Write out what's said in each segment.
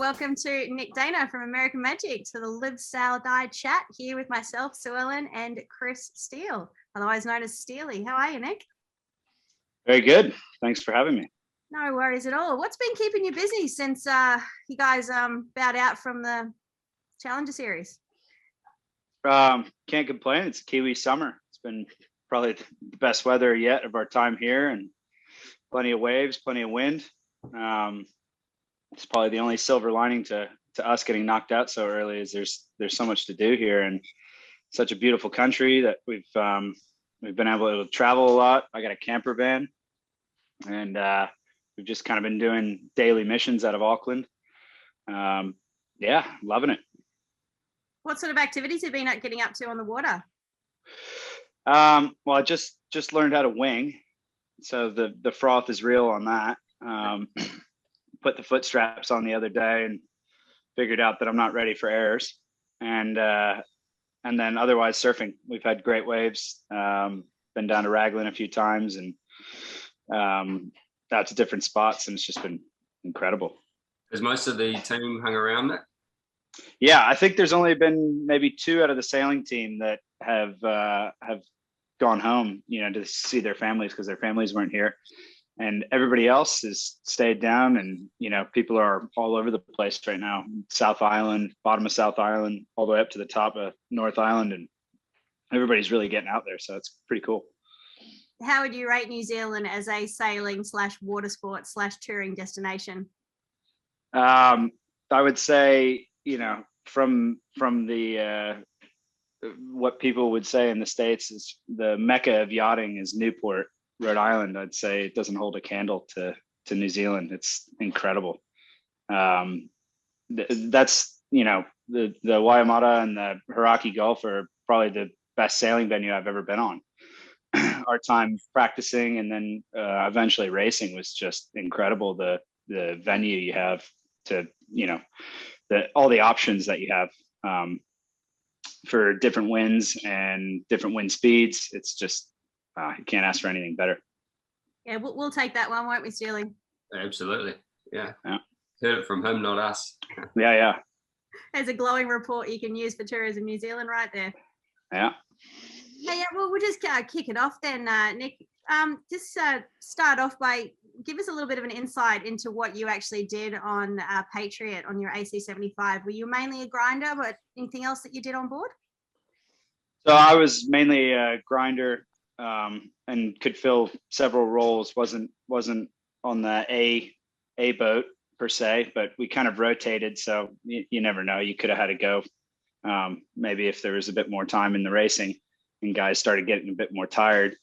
welcome to Nick Dana from American Magic to the Live, Sail, Die chat here with myself, Suellen, and Chris Steele, otherwise known as Steely. How are you, Nick? Very good. Thanks for having me. No worries at all. What's been keeping you busy since you guys bowed out from the Challenger Series? Can't complain. It's Kiwi summer. It's been probably the best weather yet of our time here, and plenty of waves, plenty of wind. It's probably the only silver lining to us getting knocked out so early is there's so much to do here, and such a beautiful country that we've been able to travel a lot. I got a camper van, and we've just kind of been doing daily missions out of Auckland. Yeah, loving it. What sort of activities have you been getting up to on the water? Well, I just learned how to wing, so the froth is real on that. Put the foot straps on the other day and figured out that I'm not ready for airs, and then otherwise surfing. We've had great waves. Been down to Raglan a few times, and out to different spots, and it's just been incredible. Has most of the team hung around that? Yeah, I think there's only been maybe 2 out of the sailing team that have gone home, to see their families because their families weren't here. And everybody else has stayed down, and people are all over the place right now. South Island, bottom of South Island, all the way up to the top of North Island, and everybody's really getting out there. So it's pretty cool. How would you rate New Zealand as a sailing / water sport / touring destination? I would say, from the what people would say in the States is the Mecca of yachting is Newport, Rhode Island. I'd say it doesn't hold a candle to New Zealand. It's incredible. That's the Waimata and the Hauraki Gulf are probably the best sailing venue I've ever been on. Our time practicing and then eventually racing was just incredible. The venue you have to all the options that you have for different winds and different wind speeds. It's just you can't ask for anything better. Yeah, we'll take that one, won't we, Steely? Absolutely. Yeah. Heard it from him, not us. Yeah. There's a glowing report you can use for Tourism New Zealand right there. Yeah. Hey, well, we'll just kick it off then, Nick. Just start off by give us a little bit of an insight into what you actually did on Patriot on your AC75. Were you mainly a grinder, but anything else that you did on board? So I was mainly a grinder and could fill several roles. Wasn't on the A boat per se, but we kind of rotated. So you never know. You could have had to go maybe if there was a bit more time in the racing and guys started getting a bit more tired.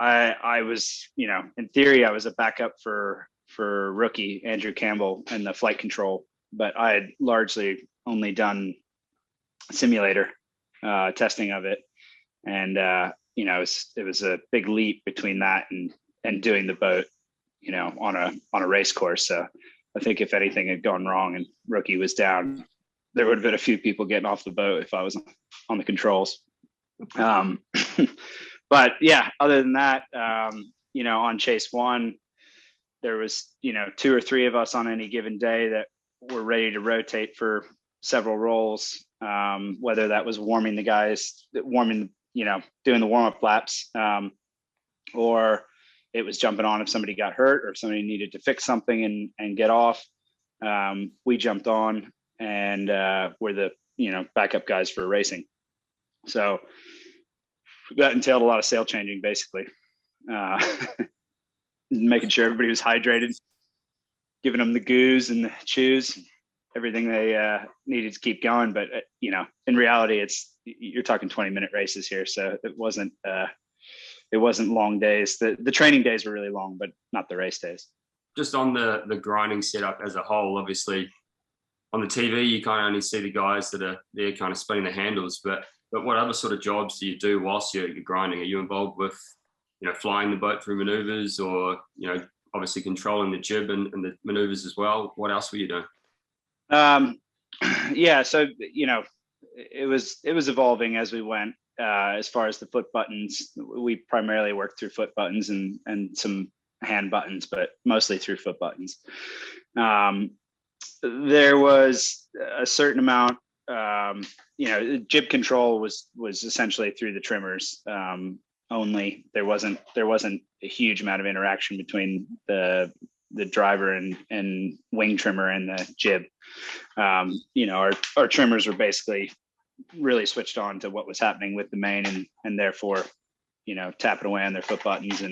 I was, in theory, I was a backup for rookie Andrew Campbell in the flight control, but I had largely only done simulator testing of it, and it was a big leap between that and doing the boat, on a race course. So I think if anything had gone wrong and rookie was down, there would have been a few people getting off the boat if I was on the controls. But yeah, other than that, on Chase 1, there was, 2 or 3 of us on any given day that were ready to rotate for several roles, whether that was warming the guys, doing the warm-up laps, or it was jumping on if somebody got hurt or if somebody needed to fix something and get off. We jumped on and were the, backup guys for racing. So that entailed a lot of sail changing, basically. Making sure everybody was hydrated, giving them the goos and the chews, everything they needed to keep going. But in reality, you're talking 20-minute races here, so it wasn't long days. The training days were really long, but not the race days. Just on the grinding setup as a whole, obviously on the TV you kind of only see the guys that are there kind of spinning the handles, but what other sort of jobs do you do whilst you're grinding? Are you involved with, flying the boat through maneuvers or, obviously controlling the jib and the maneuvers as well? What else were you doing? Yeah, so, it was evolving as we went. As far as the foot buttons, we primarily worked through foot buttons and some hand buttons, but mostly through foot buttons. There was a certain amount, jib control was essentially through the trimmers only. There wasn't a huge amount of interaction between the driver and wing trimmer and the jib. Our trimmers were basically really switched on to what was happening with the main, and therefore, tapping away on their foot buttons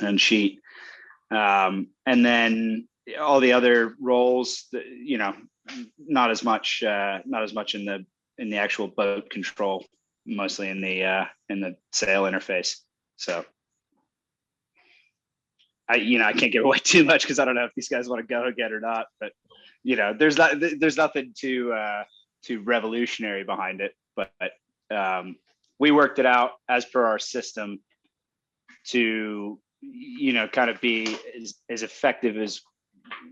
and sheet. And then all the other roles, not as much in the actual boat control, mostly in the sail interface. So I can't give away too much because I don't know if these guys want to go again or not, but there's nothing too revolutionary behind it, but we worked it out as per our system to kind of be as effective as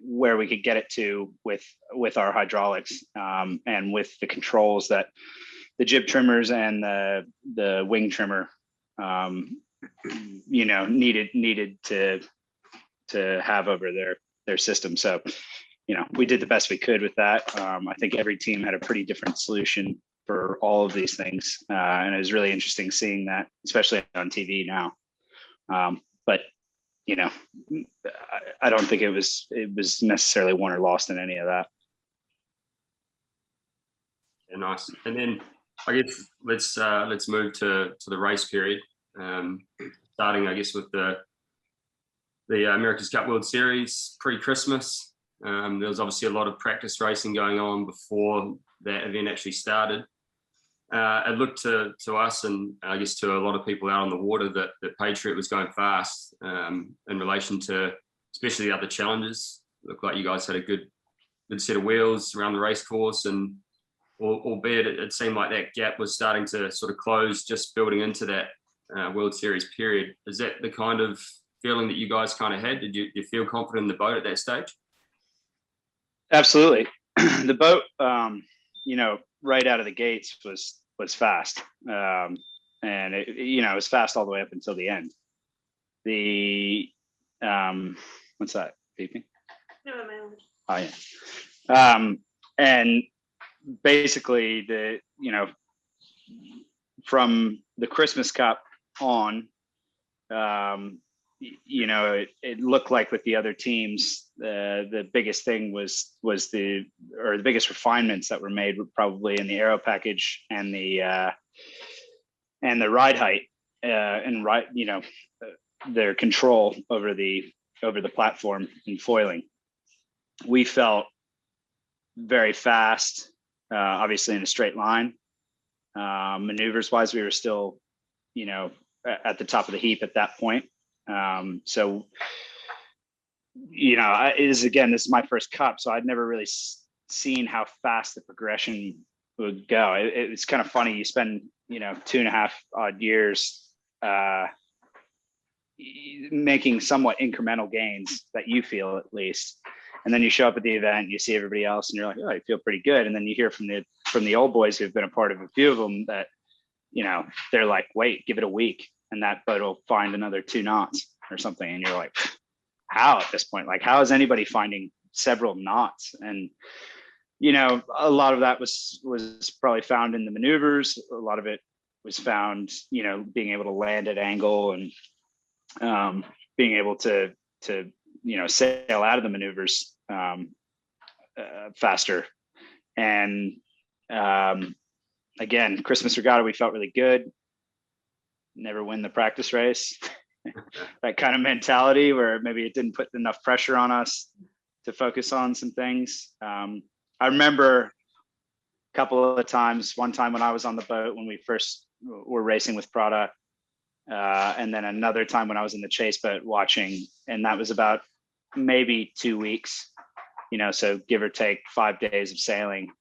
where we could get it to with our hydraulics and with the controls that the jib trimmers and the wing trimmer needed to have over their system. So we did the best we could with that. I think every team had a pretty different solution for all of these things, and it was really interesting seeing that, especially on TV now. But I don't think it was necessarily won or lost in any of that. Yeah, nice. And then I guess let's move to the race period, starting I guess with the America's Cup World Series pre-Christmas. There was obviously a lot of practice racing going on before that event actually started. It looked to us, and I guess to a lot of people out on the water, that Patriot was going fast in relation to especially the other challenges. It looked like you guys had a good set of wheels around the race course, and albeit it seemed like that gap was starting to sort of close just building into that World Series period. Is that the kind of feeling that you guys kind of had? Did you feel confident in the boat at that stage? Absolutely. The boat, right out of the gates was fast. And it was fast all the way up until the end. What's that? Beeping? No, oh yeah. And basically from the Christmas Cup on, it looked like with the other teams, the biggest thing was the biggest refinements that were made were probably in the aero package and the ride height, and their control over the platform and foiling. We felt very fast, obviously in a straight line. Maneuvers wise, we were still, at the top of the heap at that point. So this is my first Cup, so I'd never really seen how fast the progression would go. It's kind of funny. You spend 2.5 odd years making somewhat incremental gains that you feel, at least, and then you show up at the event, you see everybody else, and you're like, oh, I feel pretty good. And then you hear from the old boys who've been a part of a few of them that they're like, wait, give it a week and that boat will find another 2 knots or something. And you're like, how at this point? Like, how is anybody finding several knots? And, a lot of that was probably found in the maneuvers. A lot of it was found, being able to land at angle and being able to sail out of the maneuvers faster. And again, Christmas Regatta, we felt really good. Never win the practice race. That kind of mentality where maybe it didn't put enough pressure on us to focus on some things. I remember a couple of times, one time when I was on the boat when we first were racing with Prada, and then another time when I was in the chase boat watching, and that was about maybe 2 weeks, so give or take 5 days of sailing.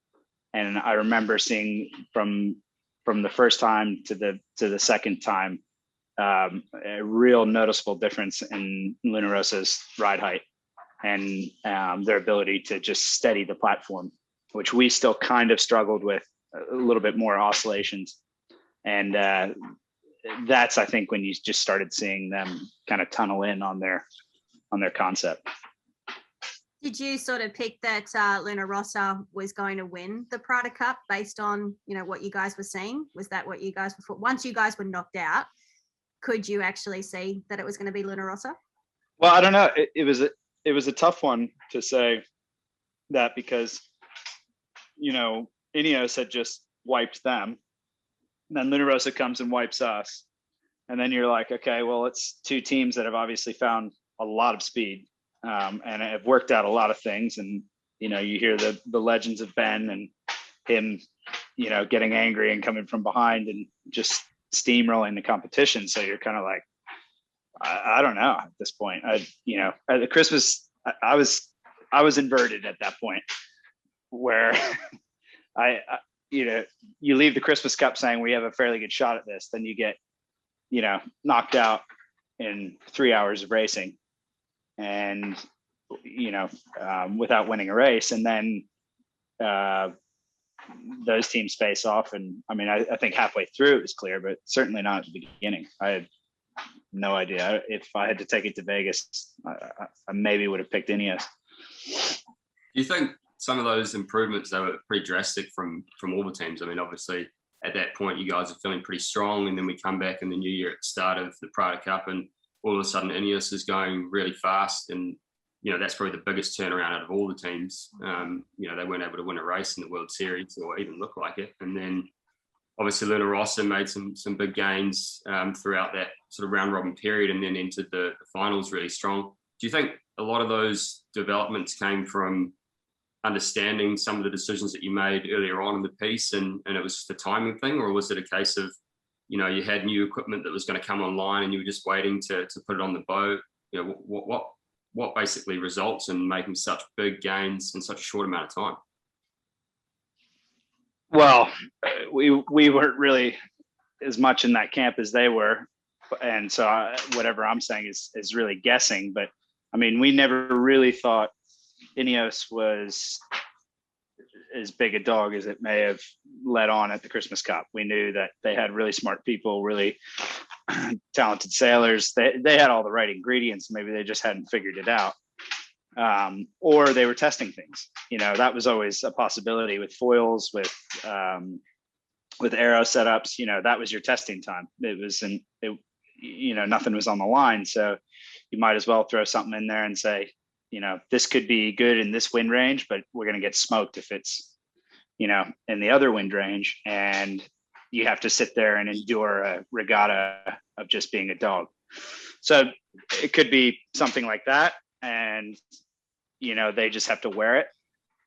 And I remember seeing from the first time to the second time, a real noticeable difference in Luna Rosa's ride height and their ability to just steady the platform, which we still kind of struggled with a little bit more oscillations. And that's, I think, when you just started seeing them kind of tunnel in on their concept. Did you sort of pick that Luna Rossa was going to win the Prada Cup based on, what you guys were seeing? Was that what you guys were, once you guys were knocked out, could you actually see that it was going to be Luna Rossa? Well, I don't know. It was a tough one to say that because, Ineos had just wiped them. And then Luna Rossa comes and wipes us. And then you're like, okay, well, it's two teams that have obviously found a lot of speed. And have worked out a lot of things. And, you hear the legends of Ben and him, getting angry and coming from behind and just steamrolling the competition. So you're kind of like, I don't know at this point. At the Christmas, I was inverted at that point where you leave the Christmas Cup saying we have a fairly good shot at this. Then you get, knocked out in 3 hours of racing. And without winning a race, and then those teams face off. And I mean, I think halfway through it was clear, but certainly not at the beginning. I had no idea. If I had to take it to Vegas, I maybe would have picked Ineos. Do you think some of those improvements, they were pretty drastic from all the teams? I mean, obviously at that point you guys are feeling pretty strong, and then we come back in the new year at the start of the Prada Cup, and all of a sudden Ineos is going really fast, and that's probably the biggest turnaround out of all the teams. They weren't able to win a race in the World Series or even look like it, and then obviously Luna Rossa made some big gains throughout that sort of round robin period, and then entered the finals really strong. Do you think a lot of those developments came from understanding some of the decisions that you made earlier on in the piece, and it was just a timing thing, or was it a case of you had new equipment that was going to come online and you were just waiting to put it on the boat? What basically results in making such big gains in such a short amount of time? Well, we weren't really as much in that camp as they were. And so whatever I'm saying is really guessing. But I mean, we never really thought Ineos was as big a dog as it may have let on at the Christmas Cup. We knew that they had really smart people, really talented sailors. They had all the right ingredients. Maybe they just hadn't figured it out. Or they were testing things. That was always a possibility with foils, with aero setups. That was your testing time. Nothing was on the line. So you might as well throw something in there and say, this could be good in this wind range, but we're going to get smoked if it's, in the other wind range. And you have to sit there and endure a regatta of just being a dog. So it could be something like that. And, they just have to wear it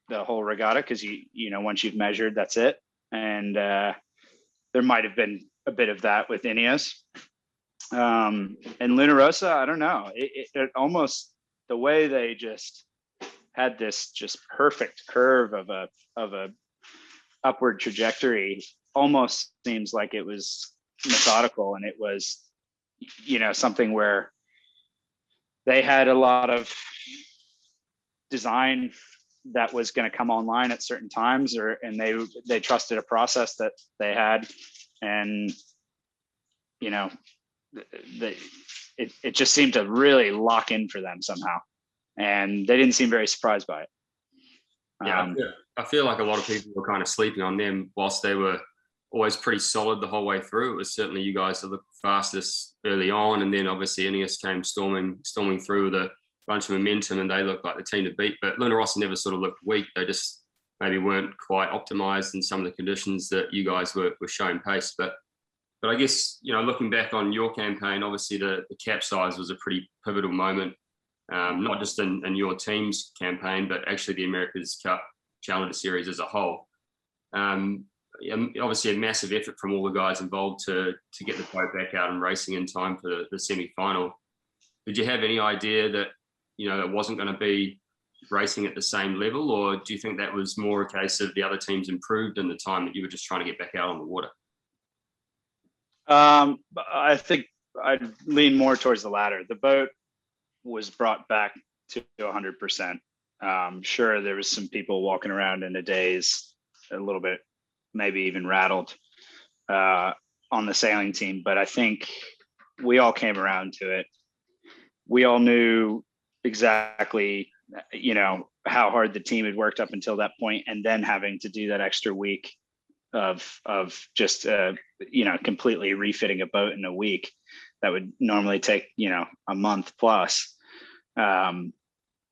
the whole regatta because, once you've measured, that's it. And there might have been a bit of that with Ineos. And Luna Rossa, I don't know. It almost, the way they just had this just perfect curve of a upward trajectory almost seems like it was methodical, and it was, something where they had a lot of design that was going to come online at certain times, and they trusted a process that they had, and it just seemed to really lock in for them somehow, and they didn't seem very surprised by it. Yeah, I feel like a lot of people were kind of sleeping on them, whilst they were always pretty solid the whole way through. It was certainly you guys that looked fastest early on, and then obviously Ineos came storming through with a bunch of momentum, and they looked like the team to beat. But Luna Rossa never sort of looked weak. They just maybe weren't quite optimized in some of the conditions that you guys were showing pace. But I guess, looking back on your campaign, obviously the capsize was a pretty pivotal moment, not just in your team's campaign, but actually the America's Cup Challenger Series as a whole. Obviously a massive effort from all the guys involved to get the boat back out and racing in time for the semi-final. Did you have any idea that, it wasn't going to be racing at the same level, or do you think that was more a case of the other teams improved in the time that you were just trying to get back out on the water? I think I'd lean more towards the latter. The boat was brought back to 100%. Sure, there was some people walking around in a daze, a little bit, maybe even rattled on the sailing team, but I think we all came around to it. We all knew exactly you know, how hard the team had worked up until that point, and then having to do that extra week of just you know, completely refitting a boat in a week that would normally take, you know, a month plus. And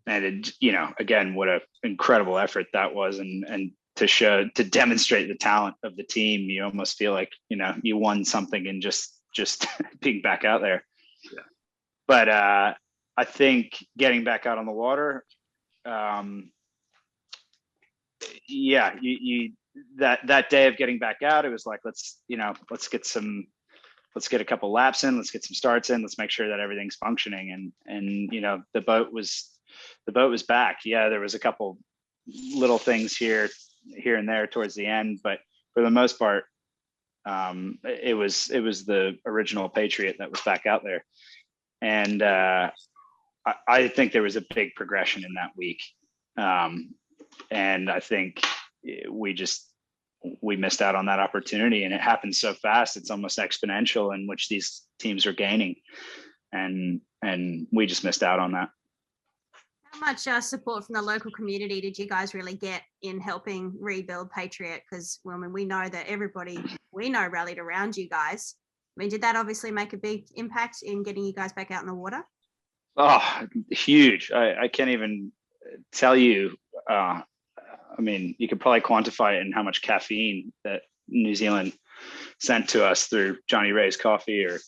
it, you know, again, what an incredible effort that was, and to demonstrate the talent of the team. You almost feel like, you know, you won something in just being back out there. Yeah. But I think getting back out on the water, yeah, you that day of getting back out, it was like, let's get a couple laps in, let's get some starts in, let's make sure that everything's functioning. And you know, the boat was back. Yeah, there was a couple little things here and there towards the end, but for the most part, it was the original Patriot that was back out there. And I think there was a big progression in that week. And I think we missed out on that opportunity, and it happened so fast. It's almost exponential in which these teams are gaining, and we just missed out on that. How much support from the local community did you guys really get in helping rebuild Patriot? Because we know that everybody we know rallied around you guys. I mean, did that obviously make a big impact in getting you guys back out in the water? Oh, huge. I can't even tell you. I mean, you could probably quantify it in how much caffeine that New Zealand sent to us through Johnny Ray's coffee, or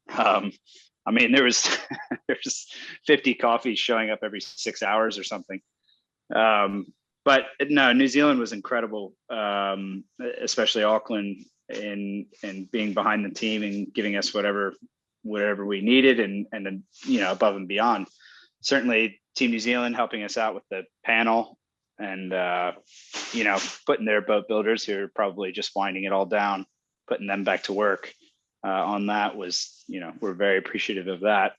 I mean, there was 50 coffees showing up every 6 hours or something. But no, New Zealand was incredible, especially Auckland, in being behind the team and giving us whatever we needed, and you know, above and beyond. Certainly, Team New Zealand helping us out with the panel, and you know, putting their boat builders who are probably just winding it all down, putting them back to work on that was, you know, we're very appreciative of that.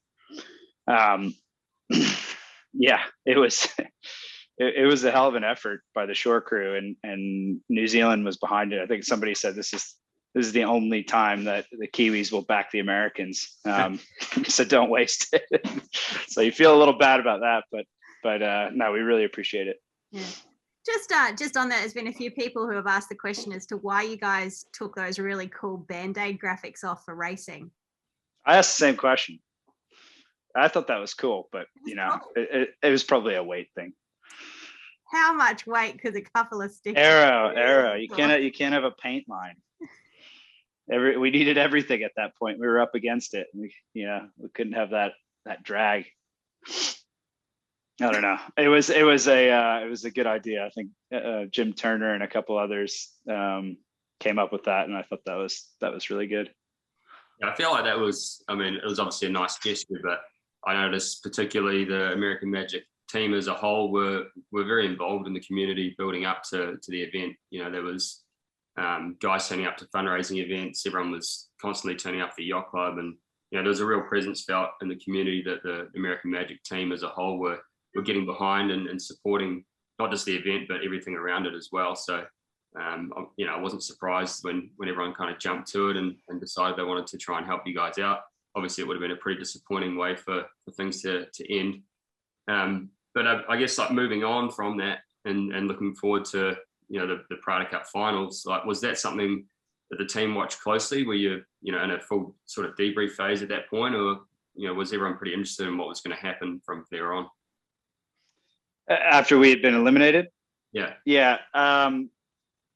Yeah, it was a hell of an effort by the shore crew, and New Zealand was behind it. I think somebody said this is the only time that the Kiwis will back the Americans. So don't waste it. So you feel a little bad about that, but no, we really appreciate it. Yeah. Just on that, there's been a few people who have asked the question as to why you guys took those really cool Band-Aid graphics off for racing. I asked the same question. I thought that was cool, but you know, it was probably a weight thing. How much weight could a couple of stickers? Arrow. You can't have a paint line. We needed everything at that point. We were up against it. We couldn't have that drag. I don't know. It was a good idea. I think Jim Turner and a couple others came up with that, and I thought that was really good. Yeah, I feel like that was. I mean, it was obviously a nice gesture, but I noticed particularly the American Magic team as a whole were very involved in the community building up to the event. You know, there was guys turning up to fundraising events. Everyone was constantly turning up for Yacht Club, and you know, there was a real presence felt in the community that the American Magic team as a whole were getting behind and supporting not just the event but everything around it as well. So you know, I wasn't surprised when everyone kind of jumped to it and decided they wanted to try and help you guys out. Obviously, it would have been a pretty disappointing way for things to end. But I guess, like, moving on from that and looking forward to, you know, the Prada Cup finals, like, was that something that the team watched closely? Were you know, in a full sort of debrief phase at that point, or, you know, was everyone pretty interested in what was going to happen from there on? After we had been eliminated? Yeah. Yeah.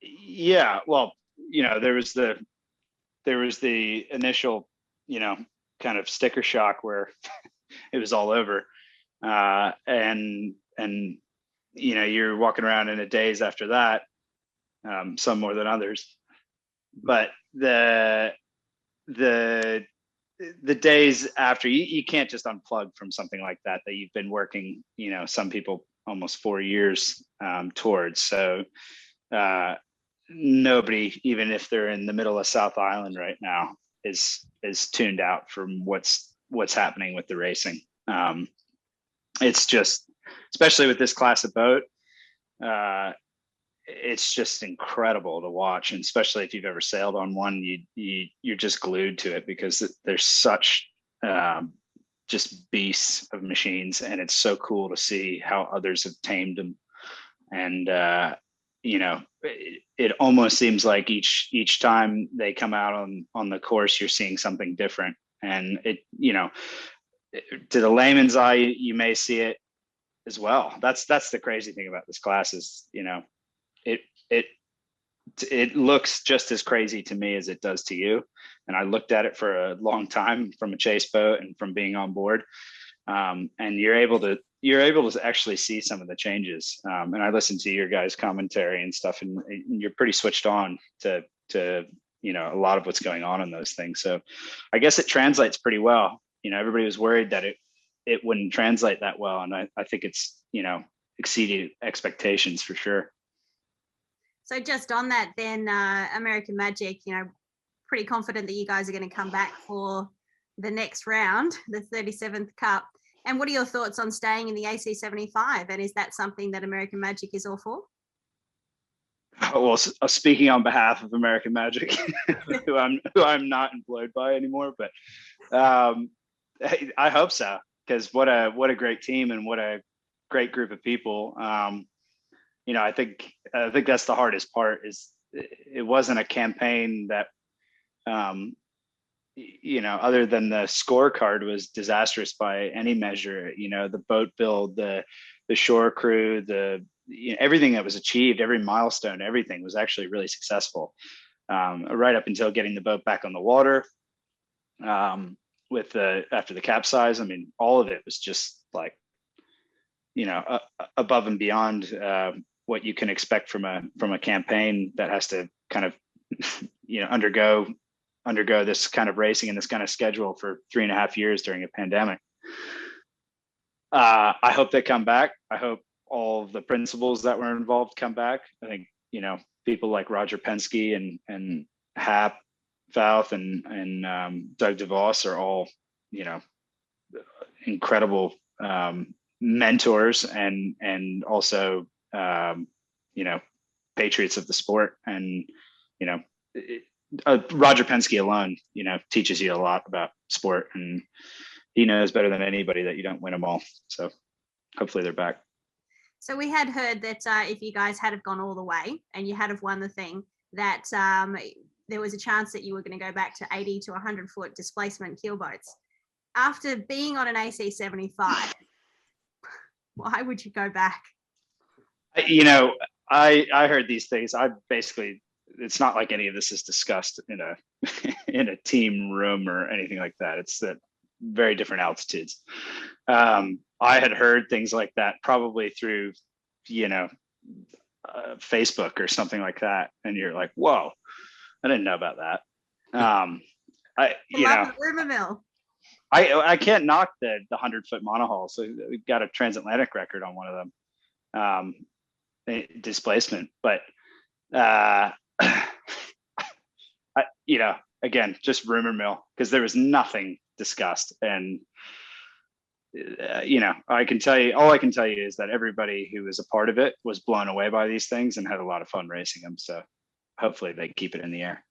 Yeah. Well, you know, there was the initial, you know, kind of sticker shock where it was all over. And, you know, you're walking around in a daze after that, some more than others. But the days after, you can't just unplug from something like that you've been working, you know, some people almost 4 years towards. So nobody, even if they're in the middle of South Island right now, is tuned out from what's happening with the racing. It's just, especially with this class of boat, it's just incredible to watch, and especially if you've ever sailed on one, you're just glued to it, because there's such just beasts of machines, and it's so cool to see how others have tamed them. And it almost seems like each time they come out on the course, you're seeing something different. And to the layman's eye, you may see it as well. That's the crazy thing about this class is, it looks just as crazy to me as it does to you. And I looked at it for a long time from a chase boat and from being on board. And you're able to actually see some of the changes. And I listened to your guys' commentary and stuff, and you're pretty switched on to a lot of what's going on in those things. So I guess it translates pretty well. Everybody was worried that it wouldn't translate that well. And I think it's, exceeded expectations for sure. So just on that then, American Magic, pretty confident that you guys are going to come back for the next round, the 37th Cup. And what are your thoughts on staying in the AC75? And is that something that American Magic is all for? Well, speaking on behalf of American Magic, who I'm not employed by anymore, but I hope so, because what a great team and what a great group of people. I think that's the hardest part. Is it wasn't a campaign that other than the scorecard was disastrous by any measure. The boat build, the shore crew, everything that was achieved, every milestone, everything was actually really successful, right up until getting the boat back on the water. After the capsize, I mean, all of it was just like, above and beyond what you can expect from a campaign that has to kind of, undergo this kind of racing and this kind of schedule for 3.5 years during a pandemic. I hope they come back. I hope all of the principals that were involved come back. I think, people like Roger Penske and Hap Fouth and Doug DeVos are all, incredible mentors and also, patriots of the sport. And, Roger Penske alone, teaches you a lot about sport, and he knows better than anybody that you don't win them all. So hopefully they're back. So we had heard that if you guys had have gone all the way and you had have won the thing, that there was a chance that you were going to go back to 80 to 100 foot displacement keel boats. After being on an AC75, why would you go back? I heard these things. It's not like any of this is discussed in a team room or anything like that. It's at very different altitudes. I had heard things like that probably through, Facebook or something like that. And you're like, whoa, I didn't know about that. Rumor mill. I can't knock the 100-foot monohull. So we've got a transatlantic record on one of them, displacement, but again, just rumor mill, because there was nothing discussed. And all I can tell you is that everybody who was a part of it was blown away by these things and had a lot of fun racing them. So hopefully they keep it in the air.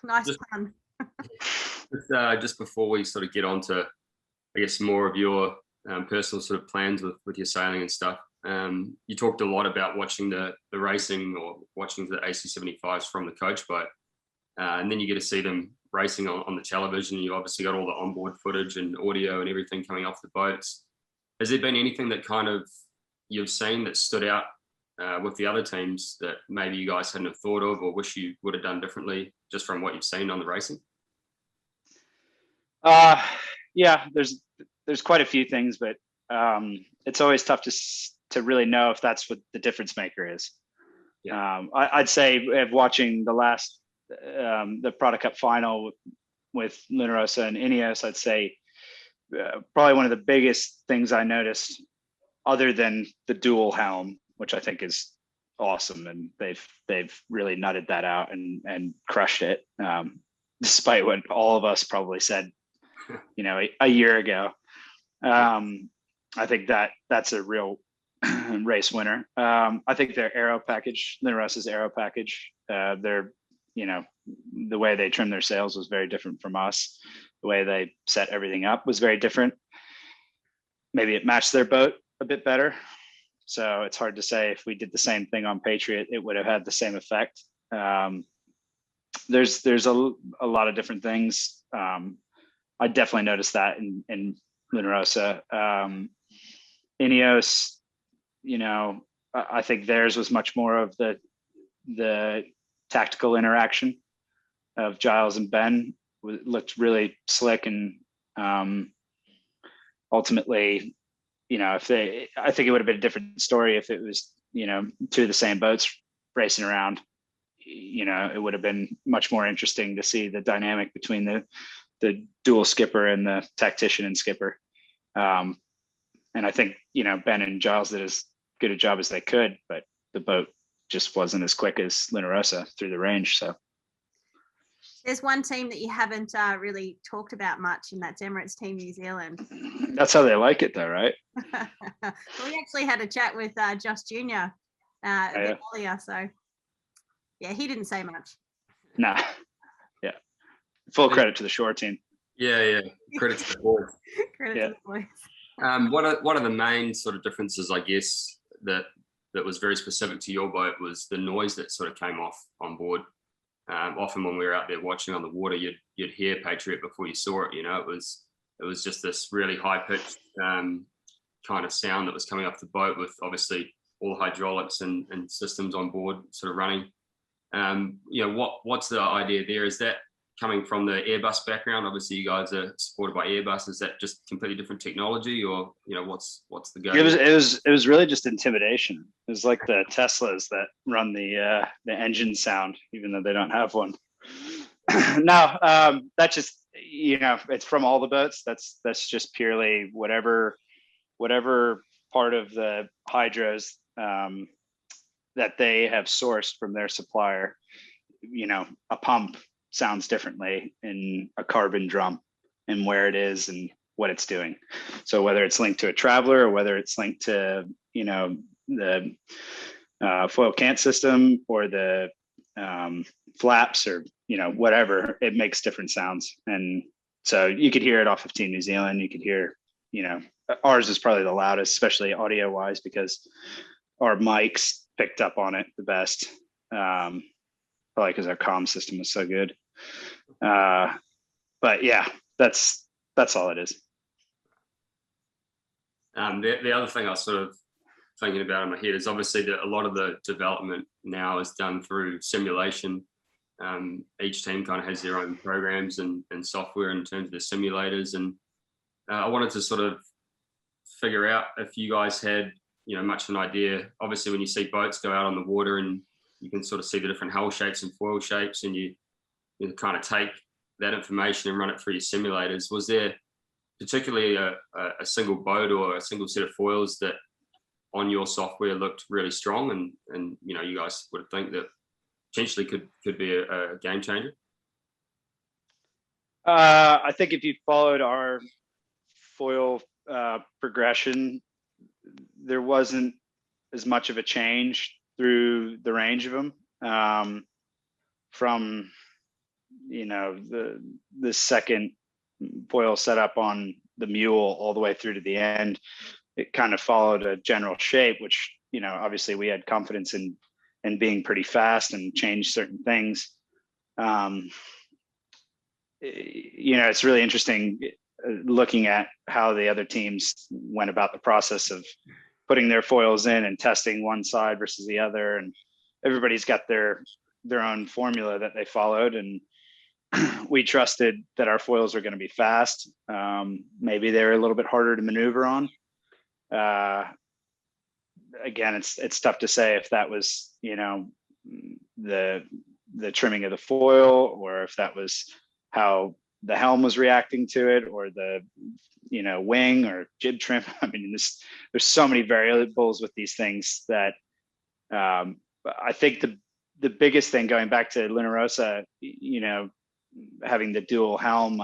Nice fun. Just before we sort of get on to, I guess, more of your personal sort of plans with your sailing and stuff, you talked a lot about watching the racing or watching the AC75s from the coach boat, and then you get to see them racing on the television. You obviously got all the onboard footage and audio and everything coming off the boats. Has there been anything that kind of you've seen that stood out with the other teams that maybe you guys hadn't have thought of or wish you would have done differently just from what you've seen on the racing? Yeah, there's quite a few things, but it's always tough to really know if that's what the difference maker is. Yeah. I'd say watching the last the Prada Cup final with Luna Rossa and Ineos, I'd say probably one of the biggest things I noticed, other than the dual helm, which I think is awesome, and they've really nutted that out and crushed it, despite what all of us probably said, a year ago. I think that's a real race winner. I think their aero package, Luna Rossa's aero package, they're the way they trimmed their sails was very different from us. The way they set everything up was very different. Maybe it matched their boat a bit better. So it's hard to say if we did the same thing on Patriot, it would have had the same effect. There's a lot of different things. I definitely noticed that in Luna Rosa. Ineos, I think theirs was much more of the tactical interaction of Giles and Ben. Looked really slick, and ultimately, I think it would have been a different story if it was, two of the same boats racing around. It would have been much more interesting to see the dynamic between the dual skipper and the tactician and skipper. And I think, Ben and Giles did as good a job as they could, but the boat just wasn't as quick as Luna Rosa through the range. So there's one team that you haven't really talked about much, and that's Emirates Team New Zealand. That's how they like it, though, right? Well, we actually had a chat with Josh Jr. A bit earlier, so yeah, he didn't say much. Nah, yeah, full credit to the shore team. Yeah, credit to the board. Credit to the boys. One of the main sort of differences, I guess, that was very specific to your boat was the noise that sort of came off on board. Often when we were out there watching on the water, you'd hear Patriot before you saw it. It was just this really high pitched kind of sound that was coming off the boat, with obviously all the hydraulics and systems on board sort of running. What's the idea there? Is that coming from the Airbus background? Obviously, you guys are supported by Airbus. Is that just completely different technology, or what's the go? It was really just intimidation. It was like the Teslas that run the engine sound, even though they don't have one. No, that just it's from all the boats. That's just purely whatever part of the hydros that they have sourced from their supplier. A pump sounds differently in a carbon drum, and where it is and what it's doing. So whether it's linked to a traveler or whether it's linked to the foil cant system or the flaps or whatever, it makes different sounds. And so you could hear it off of Team New Zealand. You could hear ours is probably the loudest, especially audio wise, because our mics picked up on it the best. Probably because our comm system was so good. But yeah, that's all it is. The other thing I was sort of thinking about in my head is obviously that a lot of the development now is done through simulation. Each team kind of has their own programs and software in terms of the simulators. And I wanted to sort of figure out if you guys had, much of an idea. Obviously, when you see boats go out on the water and you can sort of see the different hull shapes and foil shapes, and you kind of take that information and run it through your simulators. Was there particularly a single boat or a single set of foils that on your software looked really strong and you guys would think that potentially could be a game changer? I think if you followed our foil progression, there wasn't as much of a change through the range of them, from the second foil setup on the mule all the way through to the end. It kind of followed a general shape, which obviously we had confidence in being pretty fast and change certain things. It's really interesting looking at how the other teams went about the process of putting their foils in and testing one side versus the other, and everybody's got their own formula that they followed, and we trusted that our foils were going to be fast. Maybe they're a little bit harder to maneuver on. Again, it's tough to say if that was the trimming of the foil, or if that was how the helm was reacting to it, or the wing or jib trim. I mean, there's so many variables with these things that I think the biggest thing, going back to Luna Rosa, having the dual helm,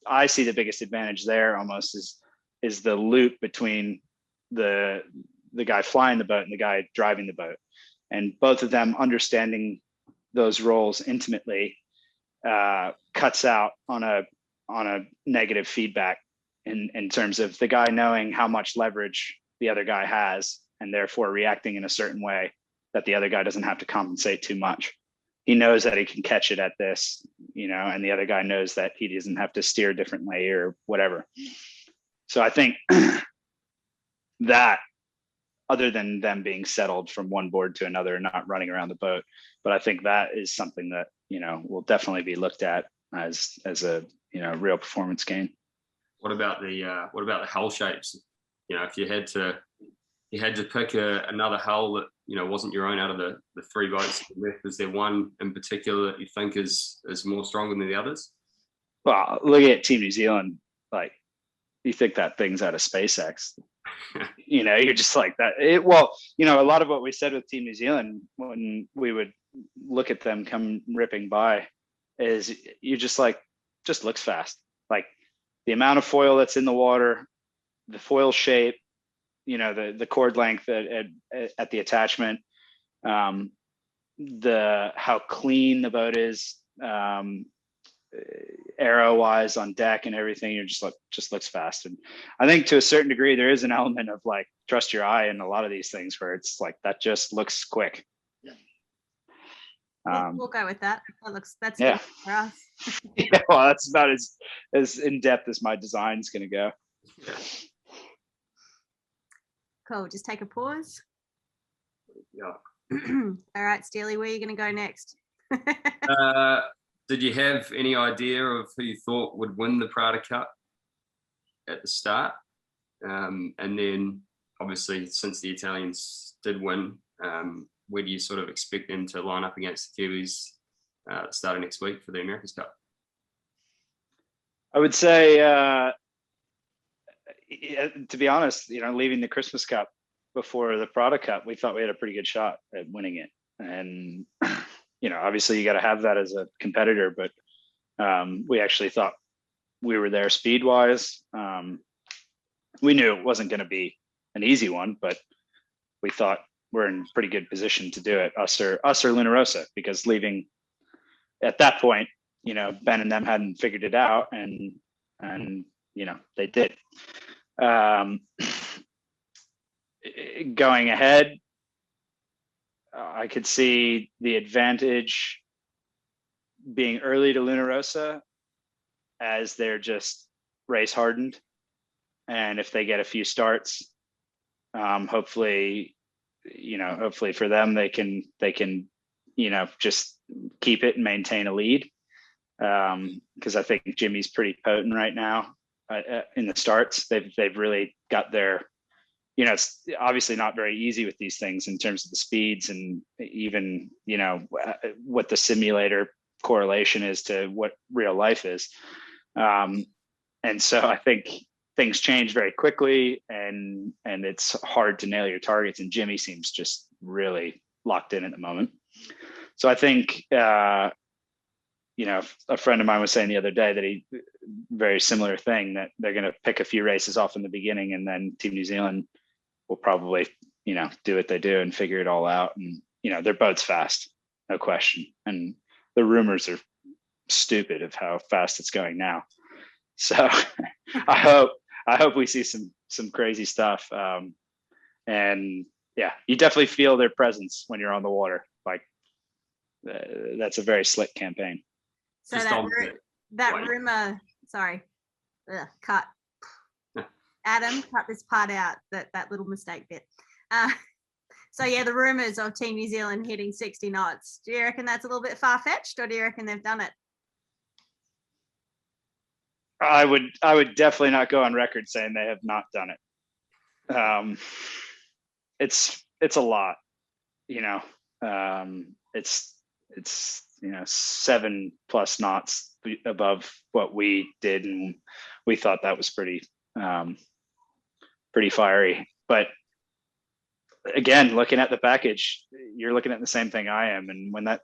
I see the biggest advantage there almost is the loop between the guy flying the boat and the guy driving the boat, and both of them understanding those roles intimately cuts out on a negative feedback in terms of the guy knowing how much leverage the other guy has and therefore reacting in a certain way that the other guy doesn't have to compensate too much. He knows that he can catch it at this, and the other guy knows that he doesn't have to steer differently or whatever. So I think that, other than them being settled from one board to another and not running around the boat, but I think that is something that, will definitely be looked at as a, real performance gain. What about the hull shapes? If you had to pick another hull that wasn't your own out of the three boats left, is there one in particular that you think is more stronger than the others? Well, looking at Team New Zealand, like, you think that thing's out of SpaceX. You're just like that. A lot of what we said with Team New Zealand when we would look at them come ripping by is you're just like, just looks fast. Like, the amount of foil that's in the water, the foil shape, the cord length at the attachment, how clean the boat is, arrow wise on deck and everything. You're just looks fast. And I think to a certain degree there is an element of like trust your eye in a lot of these things where it's like that just looks quick. We'll go with that. That's yeah good for us. Yeah, well, that's about as in depth as my design's going to go. Cool. Just take a pause. Yeah. All right, Steely, where are you going to go next? Did you have any idea of who you thought would win the Prada Cup at the start? And then, obviously, since the Italians did win, where do you sort of expect them to line up against the Kiwis starting next week for the America's Cup? I would say, to be honest, leaving the Christmas Cup before the Prada Cup, we thought we had a pretty good shot at winning it. And, obviously you got to have that as a competitor, but we actually thought we were there speed wise. We knew it wasn't going to be an easy one, but we thought we're in pretty good position to do it, us or Luna Rossa, because leaving at that point, Ben and them hadn't figured it out, and they did. Going ahead, I could see the advantage being early to Luna Rossa, as they're just race hardened, and if they get a few starts, hopefully for them they can just keep it and maintain a lead, because I think Jimmy's pretty potent right now in the starts. They've really got their, it's obviously not very easy with these things in terms of the speeds and even what the simulator correlation is to what real life is, and so I think things change very quickly, and it's hard to nail your targets, and Jimmy seems just really locked in at the moment. So I think a friend of mine was saying the other day that very similar thing, that they're going to pick a few races off in the beginning, and then Team New Zealand will probably do what they do and figure it all out. And their boat's fast, no question, and the rumors are stupid of how fast it's going now. So I hope we see some crazy stuff. And yeah, you definitely feel their presence when you're on the water. Like that's a very slick campaign. So that rumor, sorry, cut. Adam, cut this part out, that little mistake bit. So yeah, the rumors of Team New Zealand hitting 60 knots. Do you reckon that's a little bit far-fetched, or do you reckon they've done it? I would definitely not go on record saying they have not done it. It's a lot, it's 7+ knots above what we did, and we thought that was pretty fiery. But again, looking at the package, you're looking at the same thing I am, and when that,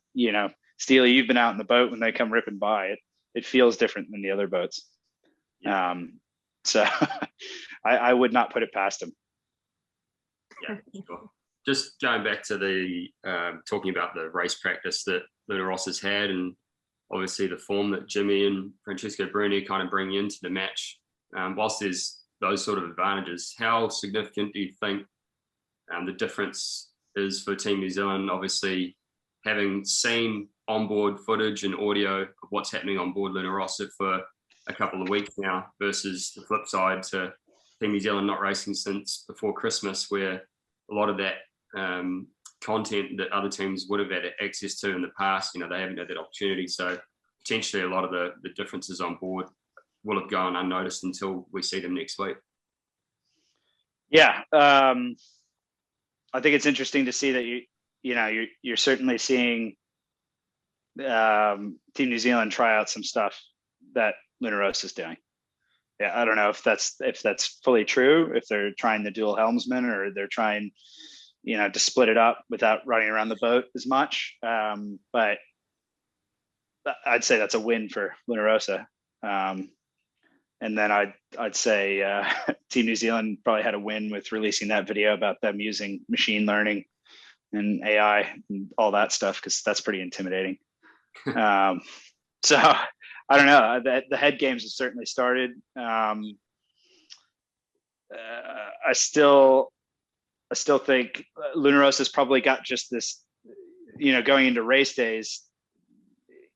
Steely, you've been out in the boat, when they come ripping by, it feels different than the other boats. So I would not put it past them. Yeah, sure. Just going back to the talking about the race practice, that Luna Rosa's had, and obviously the form that Jimmy and Francesco Bruni kind of bring into the match. Whilst there's those sort of advantages, how significant do you think the difference is for Team New Zealand? Obviously, having seen onboard footage and audio of what's happening on board Luna Rossa for a couple of weeks now, versus the flip side to Team New Zealand not racing since before Christmas, where a lot of that content that other teams would have had access to in the past, they haven't had that opportunity. So potentially a lot of the differences on board will have gone unnoticed until we see them next week. Yeah. I think it's interesting to see that you're certainly seeing Team New Zealand try out some stuff that Luna Rossa is doing. Yeah, I don't know if that's fully true, if they're trying the dual helmsman, or they're trying, to split it up without running around the boat as much. But I'd say that's a win for Luna Rossa. And then I'd say Team New Zealand probably had a win with releasing that video about them using machine learning and AI and all that stuff, because that's pretty intimidating. So I don't know. The head games have certainly started. I still think Luna Rossa's probably got just this, going into race days,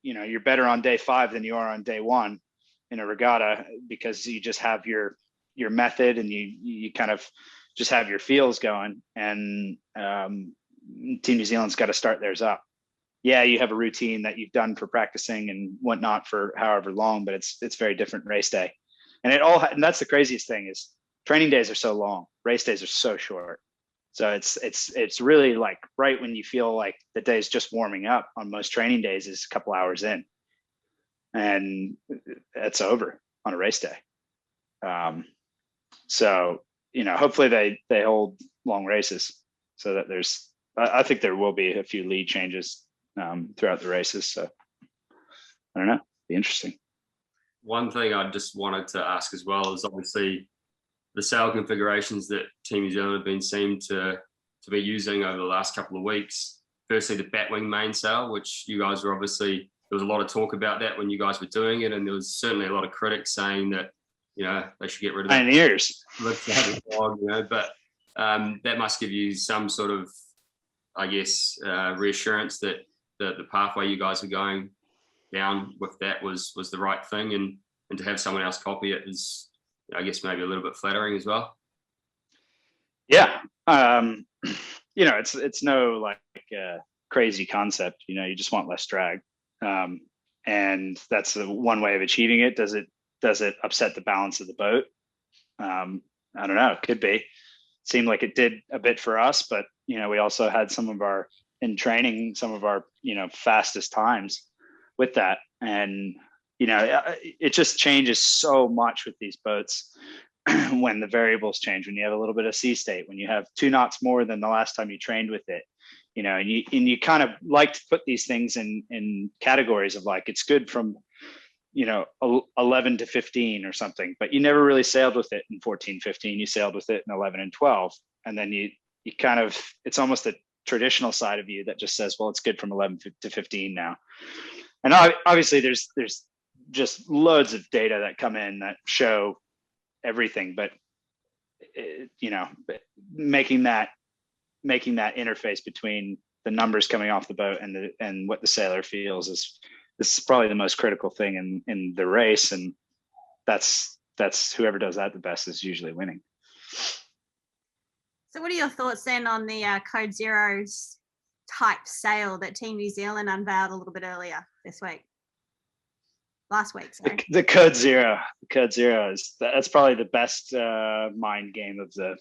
you're better on day 5 than you are on day 1 in a regatta, because you just have your method, and you kind of just have your feels going. And Team New Zealand's got to start theirs up. Yeah, you have a routine that you've done for practicing and whatnot for however long, but it's very different race day. And that's the craziest thing, is training days are so long, race days are so short. So it's really like right when you feel like the day's just warming up on most training days is a couple hours in, and it's over on a race day. So hopefully they hold long races, so that I think there will be a few lead changes throughout the races. So I don't know, be interesting. One thing I just wanted to ask as well is obviously the sail configurations that Team New Zealand have been seen to be using over the last couple of weeks. Firstly, the batwing mainsail, which you guys were obviously, there was a lot of talk about that when you guys were doing it, and there was certainly a lot of critics saying that they should get rid of pioneers. But that must give you some sort of, I guess, reassurance that the pathway you guys are going down with that was the right thing, and to have someone else copy it is, I guess, maybe a little bit flattering as well. Yeah. It's no crazy concept, you just want less drag. And that's one way of achieving it. Does it upset the balance of the boat? I don't know. It could be. Seemed like it did a bit for us, but we also had some of our fastest times with that. And it just changes so much with these boats when the variables change, when you have a little bit of sea state, when you have 2 knots more than the last time you trained with it, and you kind of like to put these things in categories of like, it's good from 11 to 15 or something, but you never really sailed with it in 14, 15. You sailed with it in 11 and 12, and then you kind of, it's almost a traditional side of you that just says, well, it's good from 11 to 15 now. And obviously there's just loads of data that come in that show everything, but making that interface between the numbers coming off the boat and what the sailor feels is probably the most critical thing in the race. And that's whoever does that the best is usually winning. So what are your thoughts then on the Code Zero's type sail that Team New Zealand unveiled a little bit earlier last week? Sorry. The Code Zero that's probably the best mind game of the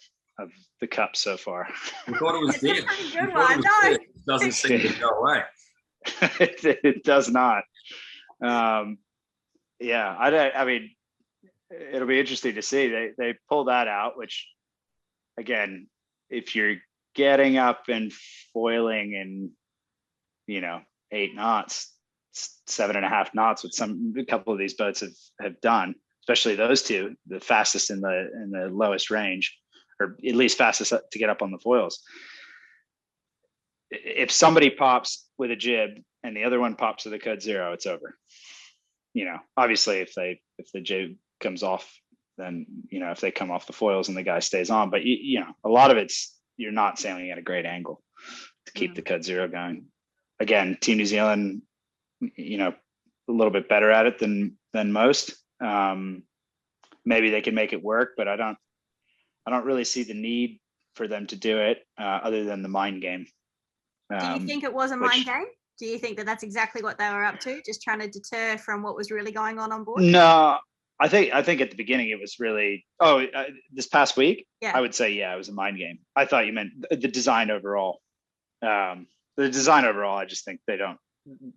Cup so far. I thought it was It's a pretty good one. No. It doesn't seem to go away. It does not. I mean, it'll be interesting to see. They pull that out, which, again, if you're getting up and foiling in 8 knots, 7.5 knots, with a couple of these boats have done, especially those two, the fastest in the lowest range, or at least fastest to get up on the foils. If somebody pops with a jib and the other one pops to the code 0, it's over. Obviously if the jib comes off, then, if they come off the foils and the guy stays on, but a lot of it's, you're not sailing at a great angle to keep the code 0 going. Again, Team New Zealand, a little bit better at it than most. Maybe they can make it work, but I don't really see the need for them to do it other than the mind game. Do you think it was a mind game? Do you think that that's exactly what they were up to, just trying to deter from what was really going on board? No, I think at the beginning it was really, this past week, yeah. I would say, yeah, it was a mind game. I thought you meant the design overall. The design overall, I just think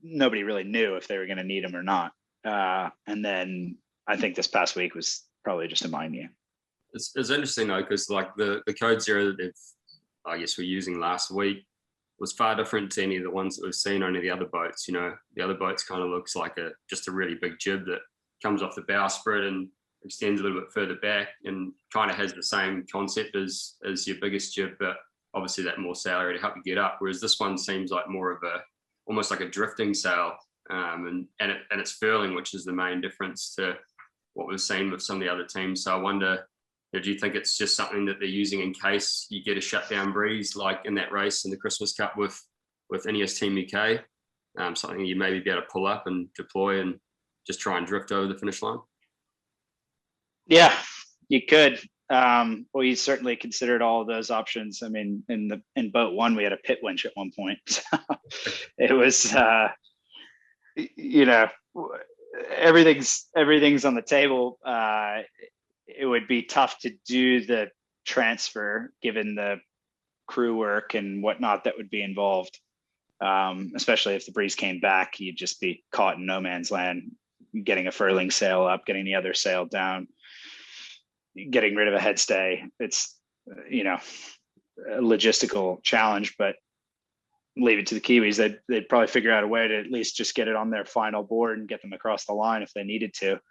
nobody really knew if they were going to need them or not. And then I think this past week was probably just a mind game. It's interesting though, because like the code 0 that I guess we're using last week was far different to any of the ones that we've seen on any of the other boats. The other boats kind of looks like just a really big jib that comes off the bowsprit and extends a little bit further back, and kind of has the same concept as your biggest jib, but obviously that more sail area to help you get up. Whereas this one seems like more of almost like a drifting sail, and it's furling, which is the main difference to what we've seen with some of the other teams. So I wonder, do you think it's just something that they're using in case you get a shutdown breeze, like in that race in the Christmas Cup with Ineos Team UK? Something you maybe be able to pull up and deploy and just try and drift over the finish line? Yeah, you could. Well, you certainly considered all of those options. I mean, in boat 1, we had a pit winch at one point. So it was, everything's on the table. It would be tough to do the transfer given the crew work and whatnot that would be involved. Especially if the breeze came back, you'd just be caught in no man's land, getting a furling sail up, getting the other sail down, getting rid of a headstay. It's, a logistical challenge, but leave it to the Kiwis. They'd probably figure out a way to at least just get it on their final board and get them across the line if they needed to.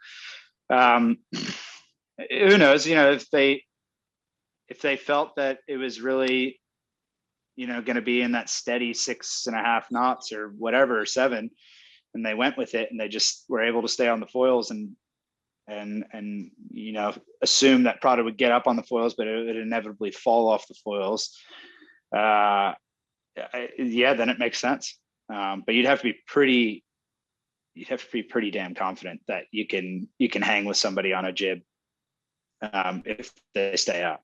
Who knows, if they felt that it was really, going to be in that steady 6.5 knots or whatever, 7, and they went with it and they just were able to stay on the foils and assume that product would get up on the foils, but it would inevitably fall off the foils. Then it makes sense. But you'd have to be pretty damn confident that you can hang with somebody on a jib if they stay up.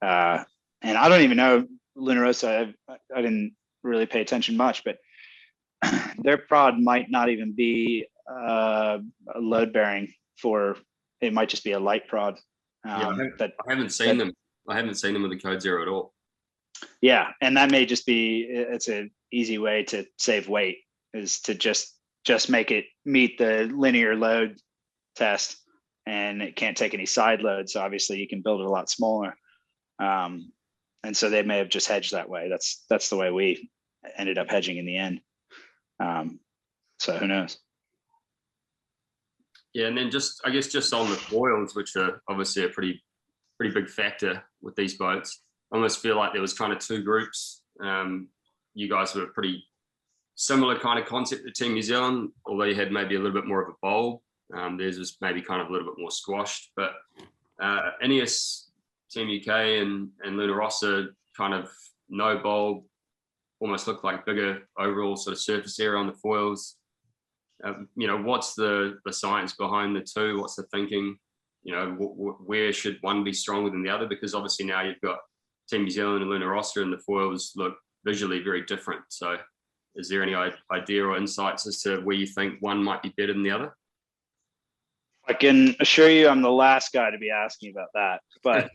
And I don't even know Luna Rossa. I didn't really pay attention much, but their prod might not even be a load bearing for. It might just be a light prod. I haven't seen them. I haven't seen them with the code 0 at all. Yeah, and that may just be. It's an easy way to save weight, is to just make it meet the linear load test, and it can't take any side loads. So obviously you can build it a lot smaller. And so they may have just hedged that way. That's the way we ended up hedging in the end. So who knows? Yeah, and then just on the foils, which are obviously a pretty big factor with these boats. I almost feel like there was kind of two groups. You guys were a pretty similar kind of concept to Team New Zealand, although you had maybe a little bit more of a bowl. Theirs was maybe kind of a little bit more squashed. But Ineos Team UK and Luna Rossa kind of no bowl, almost looked like bigger overall sort of surface area on the foils. What's the science behind the two? What's the thinking? Where should one be stronger than the other? Because obviously now you've got Team New Zealand and Luna Rossa, and the foils look visually very different. So is there any idea or insights as to where you think one might be better than the other? I can assure you I'm the last guy to be asking about that. But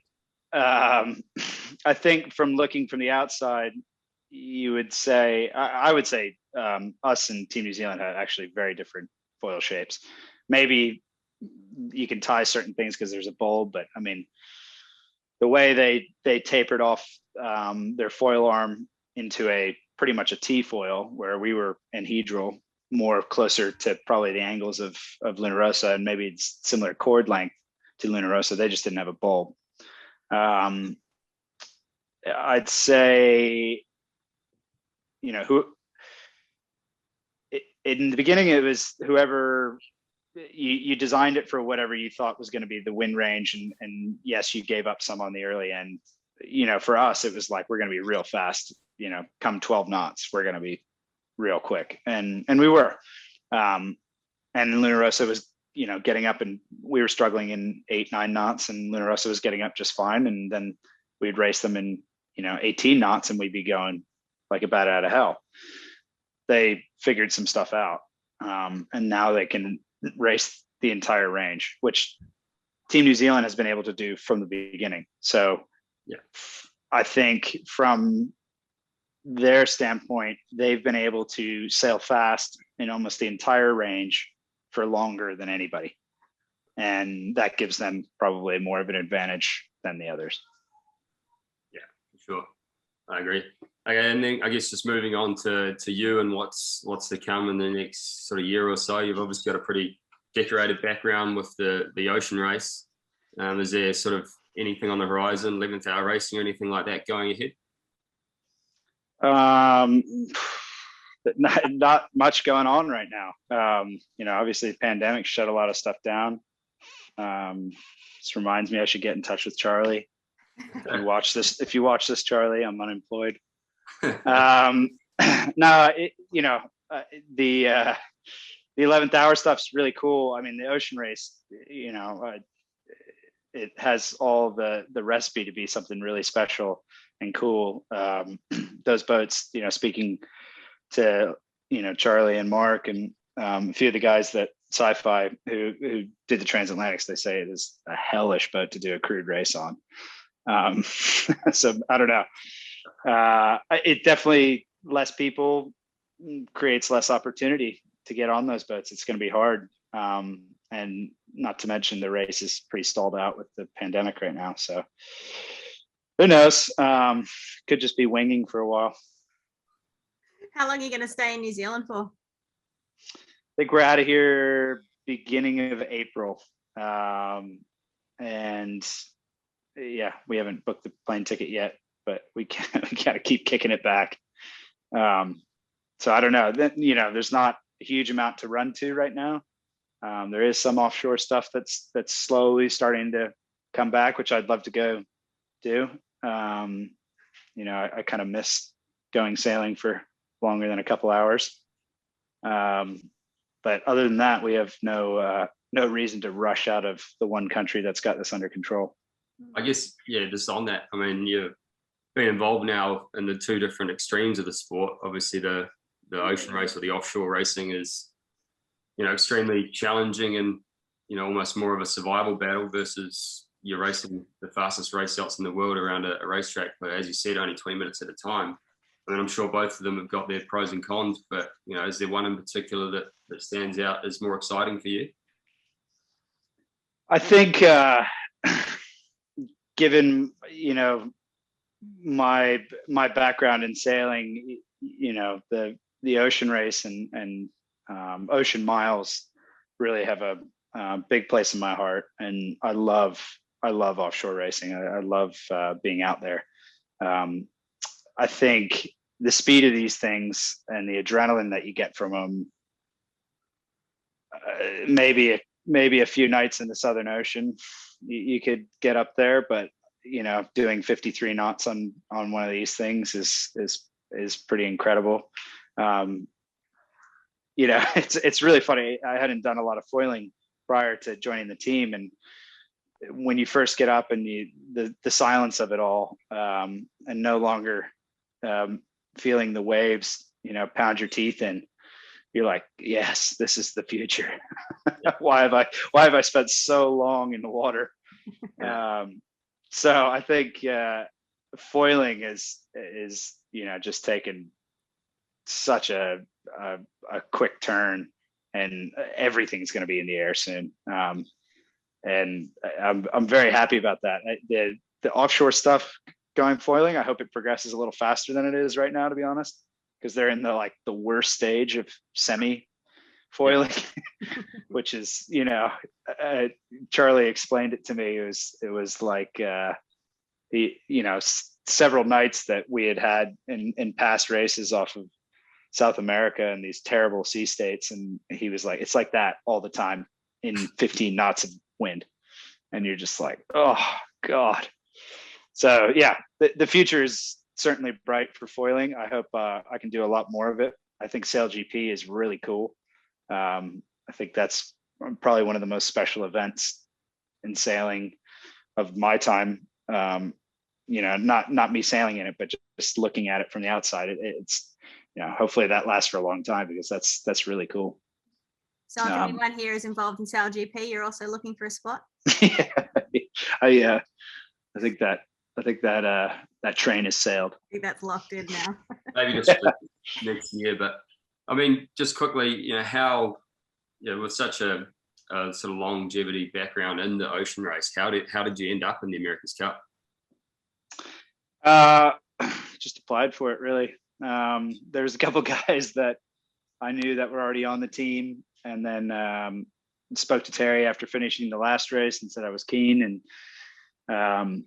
I think from looking from the outside, you would say, I would say us and Team New Zealand had actually very different foil shapes. Maybe you can tie certain things because there's a bulb, but I mean, the way they tapered off their foil arm into a pretty much a T foil, where we were anhedral, more closer to probably the angles of Luna Rossa, and maybe it's similar cord length to Luna Rossa. They just didn't have a bulb. I'd say, in the beginning, it was whoever you designed it for, whatever you thought was going to be the wind range. And yes, you gave up some on the early end. For us, it was like, we're going to be real fast, come 12 knots, we're going to be real quick. And we were, and Luna Rossa was, getting up, and we were struggling in 8-9 knots, and Luna Rossa was getting up just fine. And then we'd race them in, 18 knots, and we'd be going like a bat out of hell. They figured some stuff out. And now they can race the entire range, which Team New Zealand has been able to do from the beginning. So yeah, I think from their standpoint, they've been able to sail fast in almost the entire range for longer than anybody. And that gives them probably more of an advantage than the others. Yeah, for sure. I agree. Okay, and then I guess just moving on to you and what's to come in the next sort of year or so. You've obviously got a pretty decorated background with the ocean race. Is there sort of anything on the horizon, 11th hour racing or anything like that going ahead? Not much going on right now. Obviously the pandemic shut a lot of stuff down. This reminds me I should get in touch with Charlie. If you watch this, Charlie, I'm unemployed. No, the 11th hour stuff's really cool. I mean, the ocean race, it has all the recipe to be something really special and cool. Those boats, speaking to, Charlie and Mark and a few of the guys that Sci-Fi who did the transatlantics, they say it is a hellish boat to do a crude race on. So I don't know. It definitely, less people creates less opportunity to get on those boats. It's going to be hard. And not to mention the race is pretty stalled out with the pandemic right now. So who knows? Could just be winging for a while. How long are you going to stay in New Zealand for? I think we're out of here beginning of April. And yeah, we haven't booked the plane ticket yet, but we got to keep kicking it back. So I don't know. There's not a huge amount to run to right now. There is some offshore stuff that's slowly starting to come back, which I'd love to go do. I kind of miss going sailing for longer than a couple hours. But other than that, we have no reason to rush out of the one country that's got this under control. I guess, yeah, just on that, I mean, you've been involved now in the two different extremes of the sport. Obviously, the ocean race or the offshore racing is, extremely challenging and, almost more of a survival battle versus you're racing the fastest race yachts in the world around a racetrack. But as you said, only 20 minutes at a time. I mean, I'm sure both of them have got their pros and cons, but, is there one in particular that stands out as more exciting for you? I think, given, my background in sailing, the ocean race and ocean miles really have a big place in my heart. And I love offshore racing. I love being out there. I think the speed of these things and the adrenaline that you get from them, maybe a few nights in the Southern Ocean, you could get up there, but doing 53 knots on one of these things is pretty incredible. It's really funny. I hadn't done a lot of foiling prior to joining the team, and when you first get up and the silence of it all, and no longer feeling the waves, pound your teeth in, you're like, yes, this is the future. Why have I spent so long in the water? So I think foiling is just taken such a quick turn, and everything's going to be in the air soon. And I'm very happy about that. The offshore stuff going foiling, I hope it progresses a little faster than it is right now, to be honest, because they're in the worst stage of semi foiling, which is, Charlie explained it to me. It was like several nights that we had in past races off of South America and these terrible sea states. And he was like, it's like that all the time in 15 knots of wind. And you're just like, oh God. So yeah, the future is certainly bright for foiling. I hope I can do a lot more of it. I think SailGP is really cool. I think that's probably one of the most special events in sailing of my time. Not me sailing in it, but just looking at it from the outside. It's hopefully that lasts for a long time, because that's really cool. So if anyone here is involved in SailGP, you're also looking for a spot. Yeah, I think that train is sailed. I think that's locked in now. Maybe just next year, but I mean, just quickly, how, with such a sort of longevity background in the ocean race, how did you end up in the America's Cup? Just applied for it, really. There's a couple guys that I knew that were already on the team, and then spoke to Terry after finishing the last race and said I was keen, and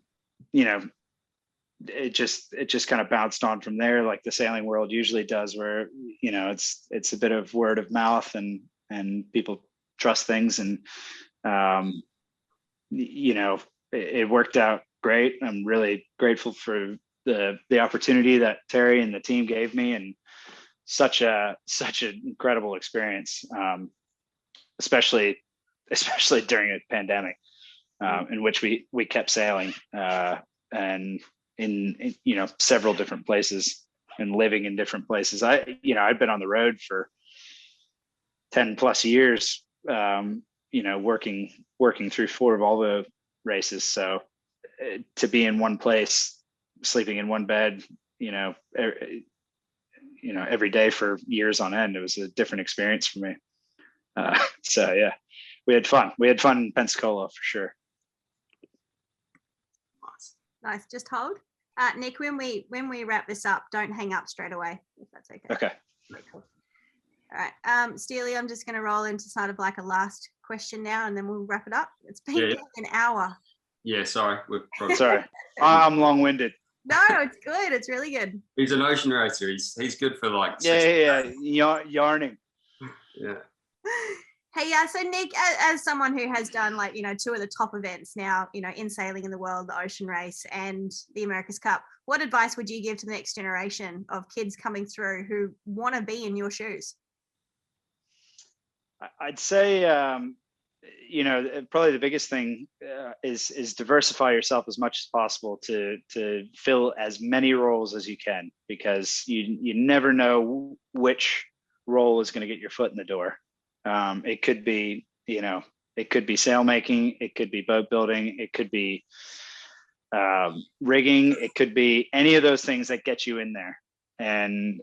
it just kind of bounced on from there, like the sailing world usually does, where it's a bit of word of mouth and people trust things, and it worked out great. I'm really grateful for the opportunity that Terry and the team gave me, and such an incredible experience, especially during a pandemic, in which we kept sailing, and in several different places and living in different places. I've been on the road for 10 plus years, working through 4 Volvo races. So to be in one place, sleeping in one bed, every day for years on end, it was a different experience for me. So yeah, we had fun. We had fun in Pensacola for sure. Nice. Just hold. Nick, when we wrap this up, don't hang up straight away, if that's okay. Okay. Cool. All right. Steely, I'm just going to roll into sort of like a last question now, and then we'll wrap it up. It's been an hour. Yeah, sorry. Sorry. I'm long-winded. No, it's good. It's really good. He's an ocean racer. He's good for like yarning. Yeah. Hey, so Nick, as someone who has done 2 of the top events now, in sailing in the world, the ocean race and the America's Cup, what advice would you give to the next generation of kids coming through who want to be in your shoes? I'd say, probably the biggest thing is diversify yourself as much as possible to fill as many roles as you can, because you never know which role is going to get your foot in the door. It could be, it could be sail making, it could be boat building, it could be rigging, it could be any of those things that get you in there. And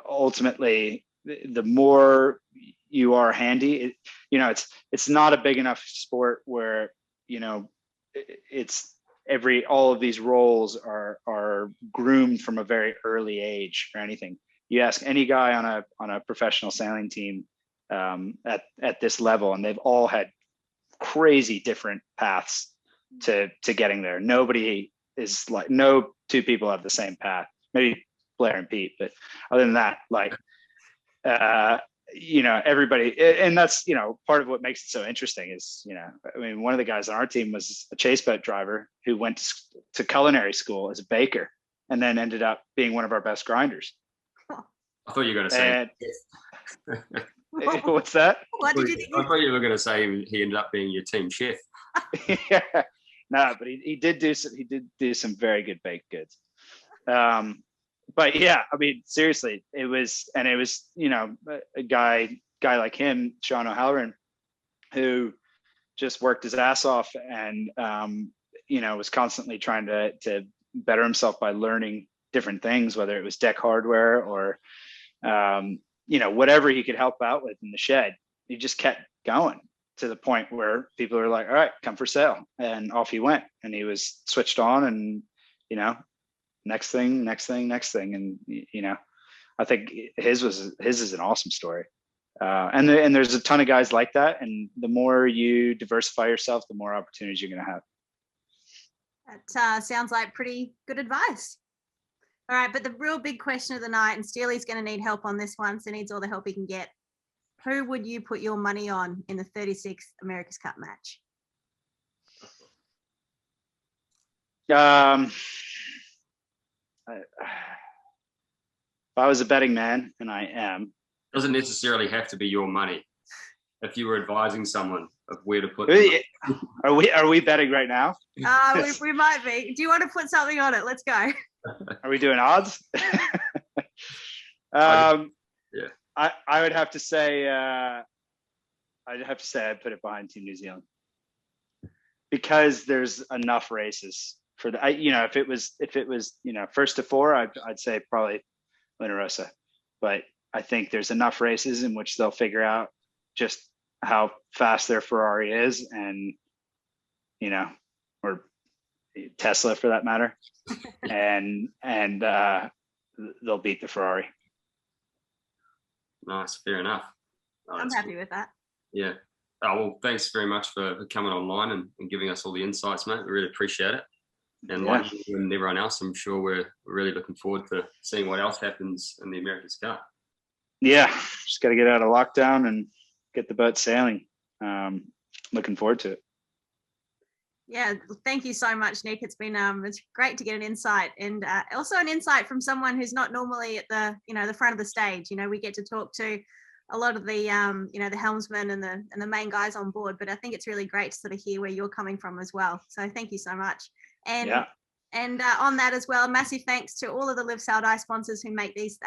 ultimately, the more you are handy, it's not a big enough sport where all of these roles are groomed from a very early age or anything. You ask any guy on a professional sailing team at this level, and they've all had crazy different paths to getting there. Nobody is like, no 2 people have the same path. Maybe Blair and Pete, but other than that, everybody, and that's part of what makes it so interesting is one of the guys on our team was a chase boat driver who went to culinary school as a baker, and then ended up being one of our best grinders. I thought you were going to say. What's that? What did you think? I thought you were going to say he ended up being your team chef. Yeah, no, but he did do some very good baked goods. But yeah, I mean, seriously, it was a guy like him, Sean O'Halloran, who just worked his ass off and was constantly trying to better himself by learning different things, whether it was deck hardware or whatever he could help out with in the shed. He just kept going to the point where people were like, all right, come for sail. And off he went. And he was switched on, and next thing. And I think his is an awesome story. And there's a ton of guys like that. And the more you diversify yourself, the more opportunities you're going to have. That sounds like pretty good advice. All right, but the real big question of the night, and Steely's going to need help on this one, so he needs all the help he can get. Who would you put your money on in the 36th America's Cup match? If I was a betting man, and I am, Doesn't necessarily have to be your money. If you were advising someone of where to put are we betting right now? We might be. Do you want to put something on it? Let's go. Are we doing odds? Yeah. I would have to say I'd put it behind Team New Zealand, because there's enough races for the, if it was first to four, I'd say probably Linarosa, but I think there's enough races in which they'll figure out just how fast their Ferrari is, and or Tesla for that matter, and they'll beat the Ferrari. Nice, fair enough. I'm happy with that. Yeah. Oh, well, thanks very much for coming online and giving us all the insights, mate. We really appreciate it. And like you and everyone else, I'm sure we're really looking forward to seeing what else happens in the America's Cup. Yeah, just got to get out of lockdown and get the boat sailing. Looking forward to it. Yeah, thank you so much, Nick. It's been it's great to get an insight, and also an insight from someone who's not normally at the the front of the stage. We get to talk to a lot of the the helmsmen and the main guys on board, but I think it's really great to sort of hear where you're coming from as well. So thank you so much. And on that as well, massive thanks to all of the Live Sail Die sponsors who make these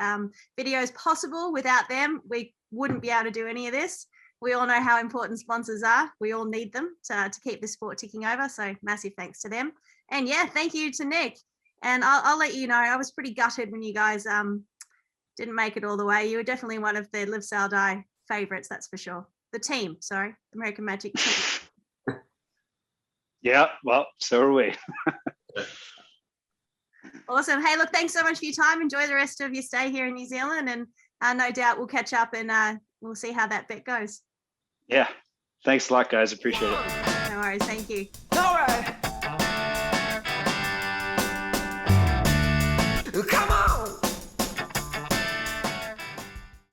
videos possible. Without them, we wouldn't be able to do any of this. We all know how important sponsors are. We all need them to keep the sport ticking over. So massive thanks to them. And yeah, thank you to Nick. And I'll let you know, I was pretty gutted when you guys didn't make it all the way. You were definitely one of the Live Sail Die favorites, that's for sure. The team, sorry, American Magic team. Yeah, well, so are we. Awesome. Hey, look, thanks so much for your time. Enjoy the rest of your stay here in New Zealand, and no doubt we'll catch up and we'll see how that bet goes. Yeah. Thanks a lot, guys. Appreciate it. No worries. Thank you. All right. Come on.